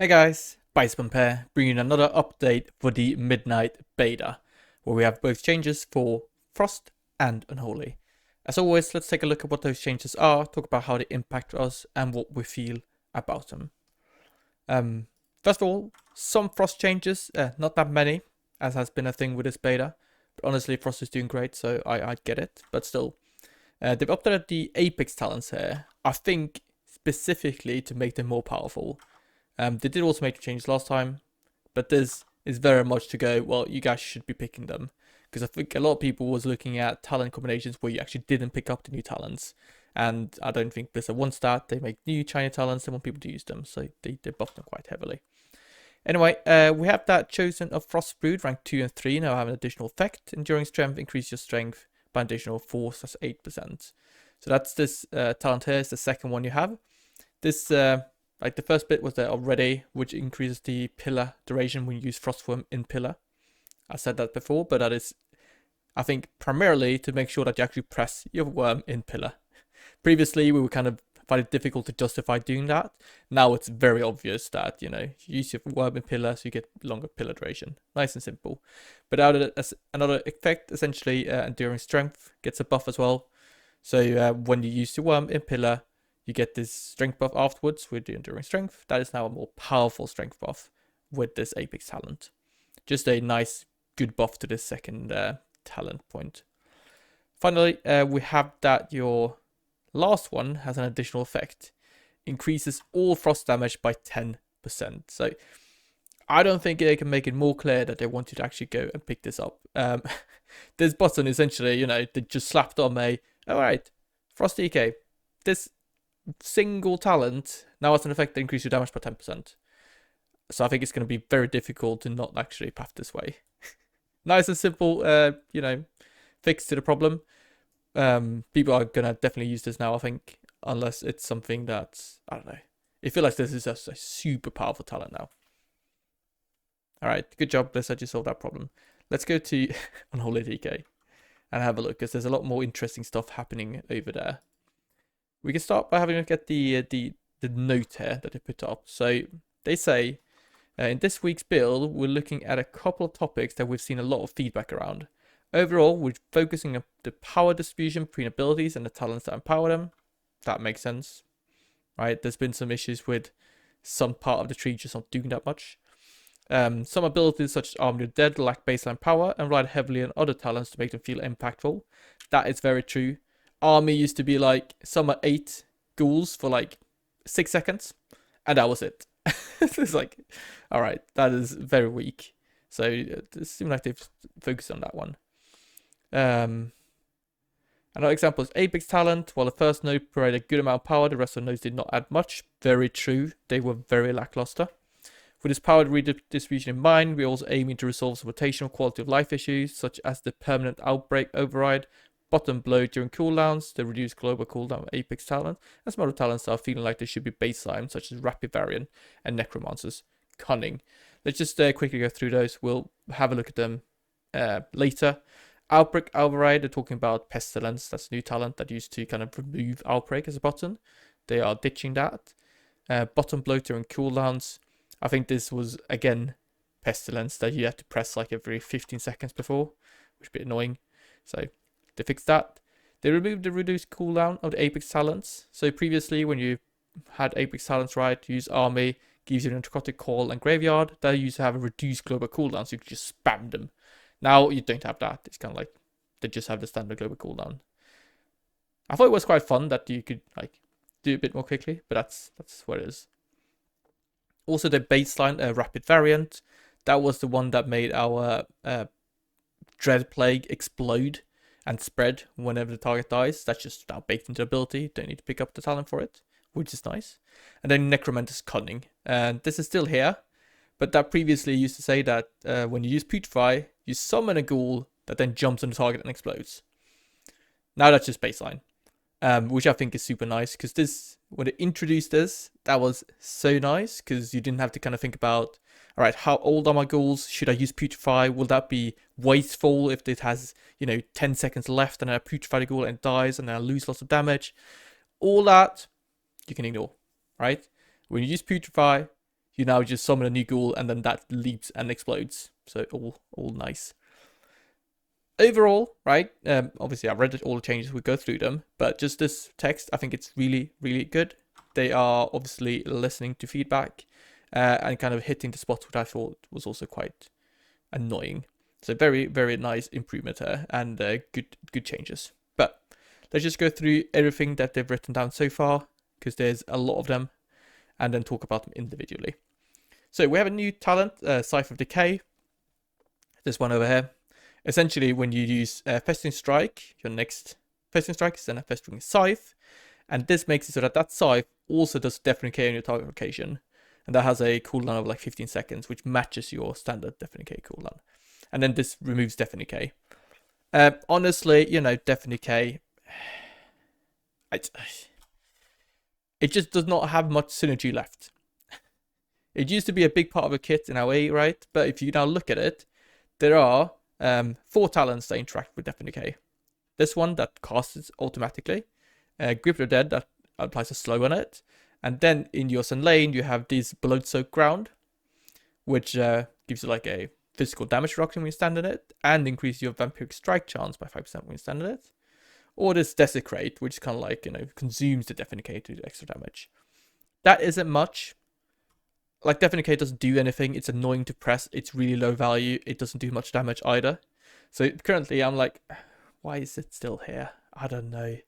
Hey guys, Bison here, bringing another update for the Midnight Beta, where we have both changes for Frost and Unholy. As always, let's take a look at what those changes are, talk about how they impact us, and what we feel about them. First of all, some Frost changes, not that many, as has been a thing with this beta. But honestly, Frost is doing great, so I get it, but still. They've updated the Apex talents here, I think specifically to make them more powerful. They did also make changes last time, but there's is very much to go. Well, you guys should be picking them because I think a lot of people was looking at talent combinations where you actually didn't pick up the new talents, and I don't think Blizzard wants that. They make new shiny talents. They want people to use them, so they buff them quite heavily. Anyway, we have that chosen of Frost Brood, rank 2 and 3, now have an additional effect. Enduring Strength, increase your strength by an additional 4, so that's 8%. So that's this talent here, it's the second one you have. This like the first bit was there already, which increases the pillar duration when you use Frostworm in pillar. I said that before, but that is, I think, primarily to make sure that you actually press your worm in pillar. Previously, we were kind of find it difficult to justify doing that. Now it's very obvious that, you use your worm in pillar so you get longer pillar duration. Nice and simple. But out of it, as another effect, essentially, Enduring Strength gets a buff as well. So when you use your worm in pillar, you get this strength buff afterwards with the Enduring Strength. That is now a more powerful strength buff with this Apex talent. Just a nice, good buff to this second talent point. Finally, we have that your last one has an additional effect. Increases all frost damage by 10%. So I don't think they can make it more clear that they want you to actually go and pick this up. This button essentially, they just slapped on alright, Frost DK. This single talent now has an effect that increases your damage by 10%. So I think it's going to be very difficult to not actually path this way. Nice and simple, fix to the problem. People are going to definitely use this now, I think, unless it's something that's, I don't know. I feel like this is a super powerful talent now. Alright, good job, Blizzard, you solved that problem. Let's go to Unholy DK and have a look, because there's a lot more interesting stuff happening over there. We can start by having a look at the note here that they put up. So they say, in this week's build, we're looking at a couple of topics that we've seen a lot of feedback around. Overall, we're focusing on the power distribution between abilities and the talents that empower them. That makes sense, right? There's been some issues with some part of the tree just not doing that much. Some abilities such as Arm Your Dead lack baseline power and rely heavily on other talents to make them feel impactful. That is very true. Army used to be like some are 8 ghouls for like 6 seconds, and that was it. It's like, all right, that is very weak. So it seems like they've focused on that one. Another example is Apex talent. While the first node provided a good amount of power, the rest of the nodes did not add much. Very true. They were very lackluster. With this power redistribution in mind, we're also aiming to resolve some rotational quality of life issues, such as the permanent outbreak override, bottom blow during cooldowns, the reduced global cooldown of Apex talent, and some other talents that are feeling like they should be baseline, such as Rapid Variant and Necromancer's Cunning. Let's just quickly go through those. We'll have a look at them later. Outbreak Override, they're talking about Pestilence. That's a new talent that used to kind of remove Outbreak as a button. They are ditching that. Bottom blow during cooldowns. I think this was, again, Pestilence that you had to press like every 15 seconds before, which is a bit annoying. So they fixed that. They removed the reduced cooldown of the Apex talents. So previously, when you had Apex talents right, you use Army, gives you an Necrotic Call and Graveyard. They used to have a reduced global cooldown, so you could just spam them. Now you don't have that. It's kind of like they just have the standard global cooldown. I thought it was quite fun that you could like do a bit more quickly, but that's what it is. Also, the baseline Rapid Variant, that was the one that made our Dread Plague explode and spread whenever the target dies. That's just now baked into the ability. Don't need to pick up the talent for it, which is nice. And then Necromancer's Cunning. And this is still here, but that previously used to say that when you use Putrefy, you summon a ghoul that then jumps on the target and explodes. Now that's just baseline, which I think is super nice, because this, when they introduced this, that was so nice, because you didn't have to kind of think about, all right, how old are my ghouls? Should I use Putrefy? Will that be wasteful if it has, 10 seconds left and I putrefy the ghoul and it dies and I lose lots of damage? All that you can ignore, right? When you use Putrefy, you now just summon a new ghoul and then that leaps and explodes. So all nice. Overall, right, obviously I've read all the changes, we go through them, but just this text, I think it's really, really good. They are obviously listening to feedback and kind of hitting the spots which I thought was also quite annoying. So very, very nice improvement here and good changes. But let's just go through everything that they've written down so far, because there's a lot of them, and then talk about them individually. So we have a new talent, Scythe of Decay. This one over here. Essentially, when you use Festering Strike, your next Festering Strike is then a Festering Scythe. And this makes it so that Scythe also does Deafening Decay on your target location. And that has a cooldown of like 15 seconds, which matches your standard Deafening Decay cooldown. And then this removes Deafening Decay. Honestly, you know, Deafening Decay, it just does not have much synergy left. It used to be a big part of a kit in AoE, right? But if you now look at it, there are 4 talents that interact with Deafening Decay. This one that casts automatically. Grip of the Dead that applies a slow on it. And then in your Sun Lane, you have this Blood Soaked Ground, which gives you like a physical damage reduction when you stand in it, and increase your Vampiric Strike chance by 5% when you stand in it. Or this Desecrate, which kind of like, you know, consumes the Deafening Decay to do extra damage. That isn't much. Like, Deafening Decay doesn't do anything. It's annoying to press. It's really low value. It doesn't do much damage either. So currently, I'm like, why is it still here? I don't know.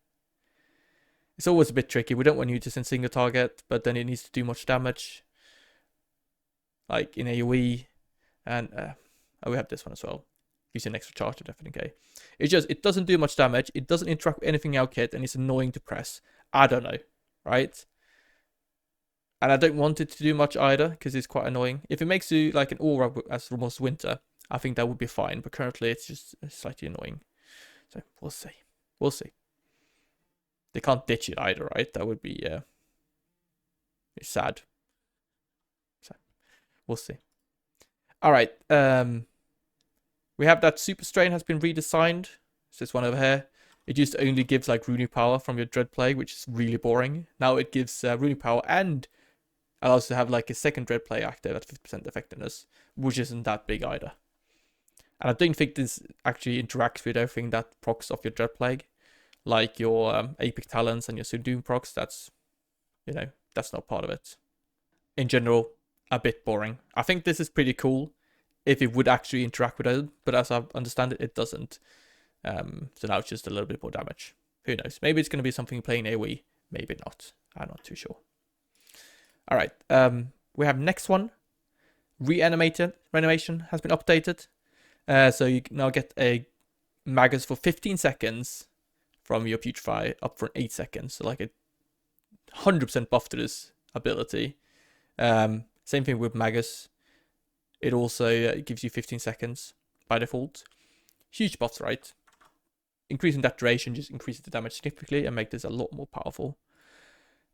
It's always a bit tricky. We don't want you to send single target, but then it needs to do much damage. Like in AoE. And we have this one as well. Gives you an extra charge to Deafening Decay. It doesn't do much damage. It doesn't interact with anything in our kit, and it's annoying to press. I don't know, right? And I don't want it to do much either, because it's quite annoying. If it makes you like an aura as almost winter, I think that would be fine. But currently, it's just slightly annoying. So we'll see. We'll see. They can't ditch it either, right? That would be it's sad. So we'll see. All right. We have that Super Strain has been redesigned. It's this one over here. It used to only gives like runic power from your Dread Plague, which is really boring. Now it gives runic power and allows you to have like a second Dread Plague active at 50% effectiveness, which isn't that big either. And I don't think this actually interacts with everything that procs off your Dread Plague, like your Apex Talents and your Subdoom procs. That's, you know, that's not part of it. In general, a bit boring. I think this is pretty cool if it would actually interact with it, but as I understand it, it doesn't. So now it's just a little bit more damage. Who knows? Maybe it's going to be something playing AoE. Maybe not. I'm not too sure. All right. We have next one. Reanimation has been updated. So you now get a Magus for 15 seconds from your Putrefy, up for 8 seconds. So like a 100% buff to this ability. Same thing with Magus. It also gives you 15 seconds by default. Huge buffs, right? Increasing that duration just increases the damage significantly and make this a lot more powerful.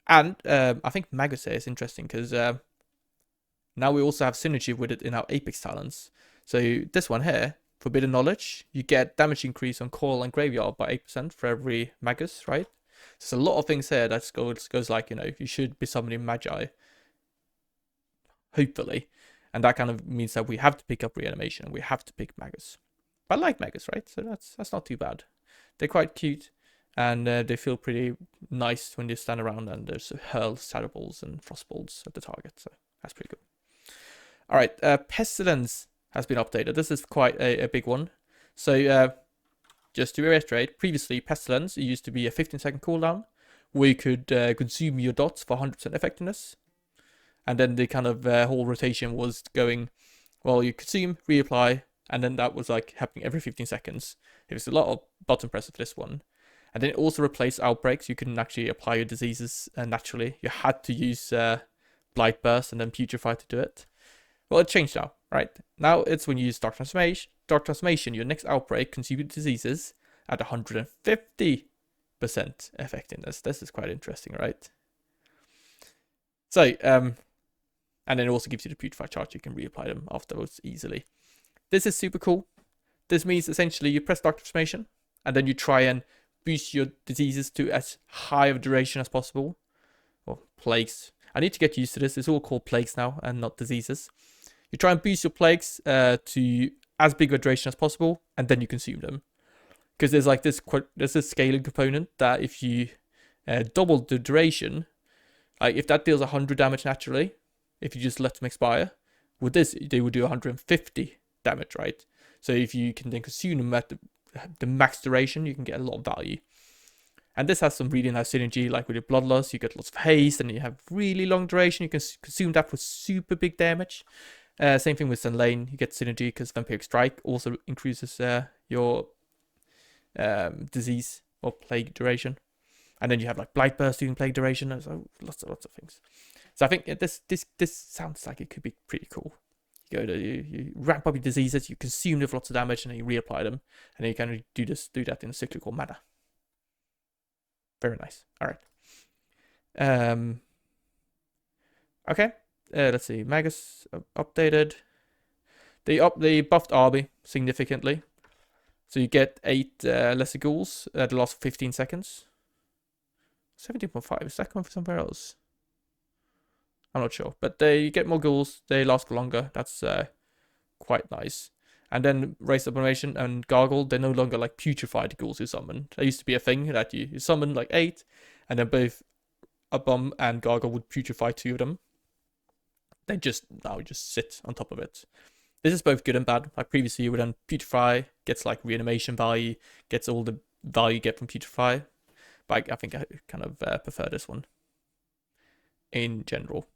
And I think Magus here is interesting because now we also have synergy with it in our Apex Talents. So this one here, Forbidden Knowledge, you get damage increase on Coil and Graveyard by 8% for every Magus, right? So there's a lot of things here that goes like, you know, you should be summoning Magi. Hopefully. And that kind of means that we have to pick up Reanimation and we have to pick Magus. But I like Magus, right? So that's not too bad. They're quite cute and they feel pretty nice when you stand around and there's hurl shadow balls and frost balls at the target. So that's pretty cool. All right, Pestilence has been updated. This is quite a big one. So just to reiterate, previously Pestilence, it used to be a 15-second cooldown where you could consume your dots for 100% effectiveness. And then the kind of whole rotation was going, well, you consume, reapply, and then that was like happening every 15 seconds. It was a lot of button press for this one. And then it also replaced Outbreaks. You couldn't actually apply your diseases naturally. You had to use Blight Burst and then Putrefy to do it. Well, it changed now, right? Now it's when you use Dark Transformation, your next Outbreak consumes diseases at 150% effectiveness. This is quite interesting, right? So, and then it also gives you the Putrefy charge. You can reapply them afterwards easily. This is super cool. This means essentially you press Dark Transformation and then you try and boost your diseases to as high of duration as possible. Or plagues. I need to get used to this. It's all called plagues now and not diseases. You try and boost your plagues to as big a duration as possible, and then you consume them. Because there's like this scaling component that if you double the duration, like if that deals 100 damage naturally, if you just let them expire, with this they would do 150 damage, right? So if you can then consume them at the max duration, you can get a lot of value. And this has some really nice synergy, like with your Bloodlust, you get lots of haste, and you have really long duration. You can consume that for super big damage. Same thing with Sun Lane, you get synergy because Vampiric Strike also increases your disease or plague duration. And then you have like Blight Burst doing plague duration, so lots of things. So I think this sounds like it could be pretty cool. You ramp up your diseases, you consume them with lots of damage, and then you reapply them, and then you kind of do that in a cyclical manner. Very nice. All right. Okay. Let's see. Magus updated. They buffed Army significantly, so you get 8 lesser ghouls at the last 15 seconds. 17.5. Is that coming from somewhere else? I'm not sure, but you get more ghouls. They last longer. That's quite nice. And then Race Abomination and Gargle, they're no longer like putrefied ghouls you summon. There used to be a thing that you summon like 8, and then both Abom and Gargle would putrefy 2 of them. They now just sit on top of it. This is both good and bad. Like previously, you would then putrefy, gets like reanimation value, gets all the value you get from putrefy. But I think I kind of prefer this one in general.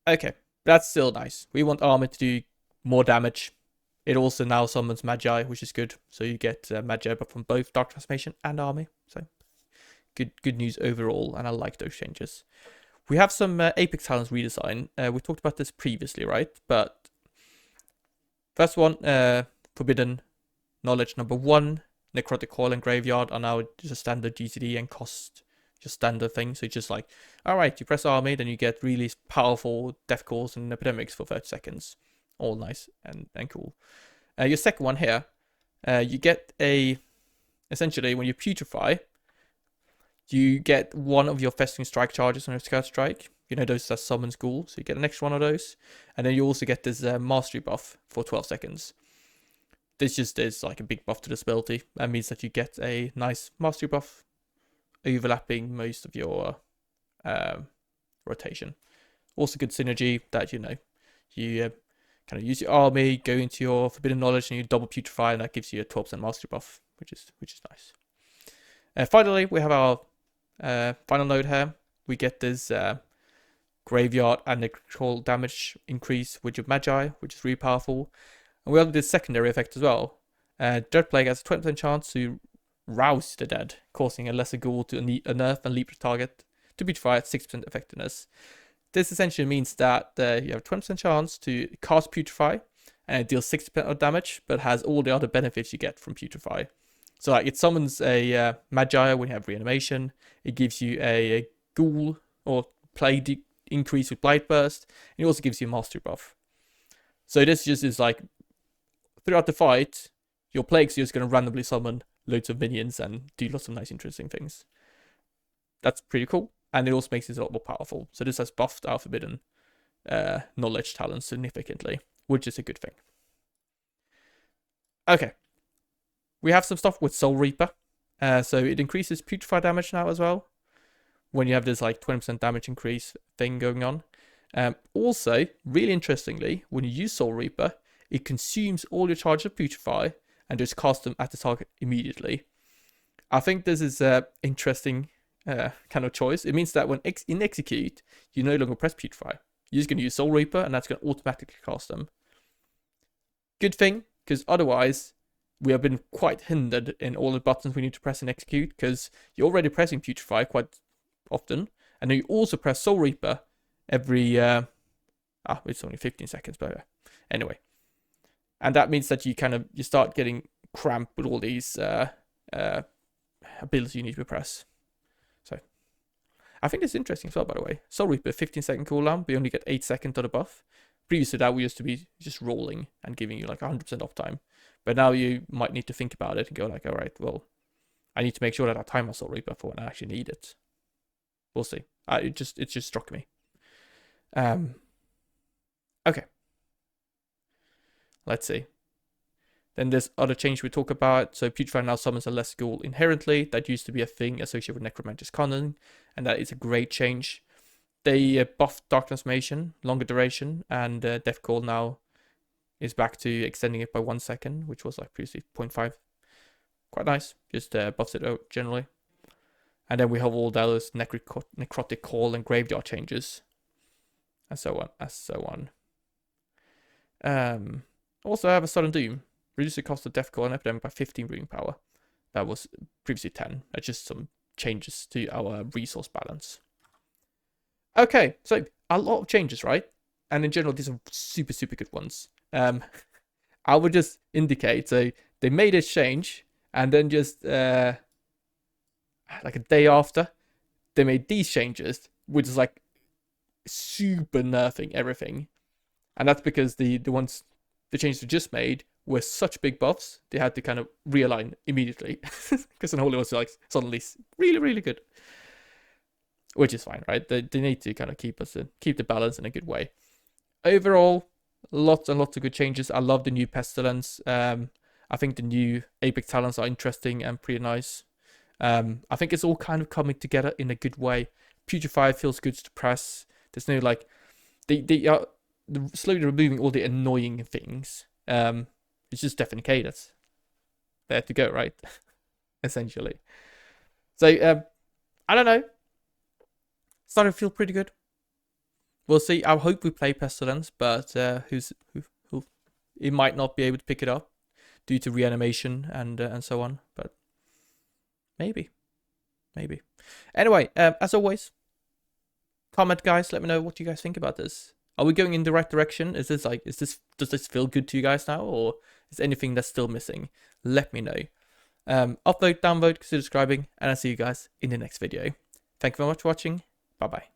Okay, that's still nice. We want Armor to do more damage. It also now summons Magi, which is good. So you get Magi from both Dark Transformation and Army. So good news overall, and I like those changes. We have some Apex Talents redesign. We talked about this previously, right? But first one, Forbidden Knowledge number 1, Necrotic Coil and Graveyard are now just standard GCD and cost just standard thing. So it's just like, all right, you press Army, then you get really powerful Death Calls and Epidemics for 30 seconds. All nice and cool. Your second one here, you get essentially when you putrefy, you get one of your Festering Strike charges on your Scout Strike. You know, those that summons ghouls, so you get an extra one of those. And then you also get this Mastery buff for 12 seconds. This just is like a big buff to this ability. That means that you get a nice Mastery buff overlapping most of your rotation. Also good synergy that, you know, you kind of use your Army, go into your Forbidden Knowledge, and you double putrefy, and that gives you a 12% Mastery buff, which is nice. Finally, we have our final node here. We get this Graveyard and Necrotic damage increase with your Magi, which is really powerful. And we have this secondary effect as well. Dread Plague has a 20% chance to rouse the dead, causing a lesser ghoul to nerf and leap the target to putrefy at 6% effectiveness. This essentially means that you have a 20% chance to cast Putrefy, and it deals 60% of damage, but has all the other benefits you get from Putrefy. So like it summons a Magi when you have reanimation. It gives you a ghoul or plague increase with Blight Burst. And it also gives you a Mastery buff. So this just is like, throughout the fight, your plagues are just going to randomly summon loads of minions and do lots of nice interesting things. That's pretty cool. And it also makes it a lot more powerful. So this has buffed our Forbidden Knowledge talent significantly, which is a good thing. Okay. We have some stuff with Soul Reaper. So it increases Putrefy damage now as well, when you have this like 20% damage increase thing going on. Also, really interestingly, when you use Soul Reaper, it consumes all your charges of Putrefy and just casts them at the target immediately. I think this is an interesting kind of choice. It means that when in Execute, you no longer press Putrefy. You're just going to use Soul Reaper, and that's going to automatically cast them. Good thing, because otherwise, we have been quite hindered in all the buttons we need to press and Execute, because you're already pressing Putrefy quite often, and then you also press Soul Reaper every it's only 15 seconds, but anyway. And that means that you start getting cramped with all these abilities you need to press. So I think it's interesting as well, by the way. Soul Reaper, 15-second cooldown, we only get 8 seconds of the buff. Previous to that, we used to be just rolling and giving you like 100% uptime. But now you might need to think about it and go like, all right, well, I need to make sure that I time my Soul Reaper for when I actually need it. We'll see. It just struck me. Okay. Let's see. Then there's other change we talk about. So Putrefy now summons a less ghoul inherently. That used to be a thing associated with Necromancer's Canon, and that is a great change. They buffed Dark Transformation, longer duration, and Death Call now is back to extending it by 1 second, which was like previously 0.5. Quite nice. Just buffs it out generally. And then we have all those Necrotic Call and Graveyard changes, and so on, Also, I have a Sudden Doom. Reduce the cost of Death Call and Epidemic by 15 ruling power. That was previously 10. That's just some changes to our resource balance. Okay, so a lot of changes, right? And in general, these are super, super good ones. I would just indicate, so they made a change, and then just like a day after, they made these changes, which is like super nerfing everything. And that's because the changes they just made were such big buffs, they had to kind of realign immediately. Because Unholy was like suddenly really, really good. Which is fine, right? They need to kind of keep the balance in a good way. Overall, lots and lots of good changes. I love the new Pestilence. I think the new Apex talents are interesting and pretty nice. I think it's all kind of coming together in a good way. Putrefy feels good to press. There's no like they are slowly removing all the annoying things. It's just Death and Decay that's there to go, right? Essentially. So I don't know. Starting to feel pretty good. We'll see. I hope we play Pestilence, but who it might not be able to pick it up due to reanimation and so on. But maybe. Anyway, as always, comment, guys. Let me know what you guys think about this. Are we going in the right direction? Does this feel good to you guys now, or is anything that's still missing? Let me know. Upvote, downvote, consider subscribing, and I'll see you guys in the next video. Thank you very much for watching. Bye bye.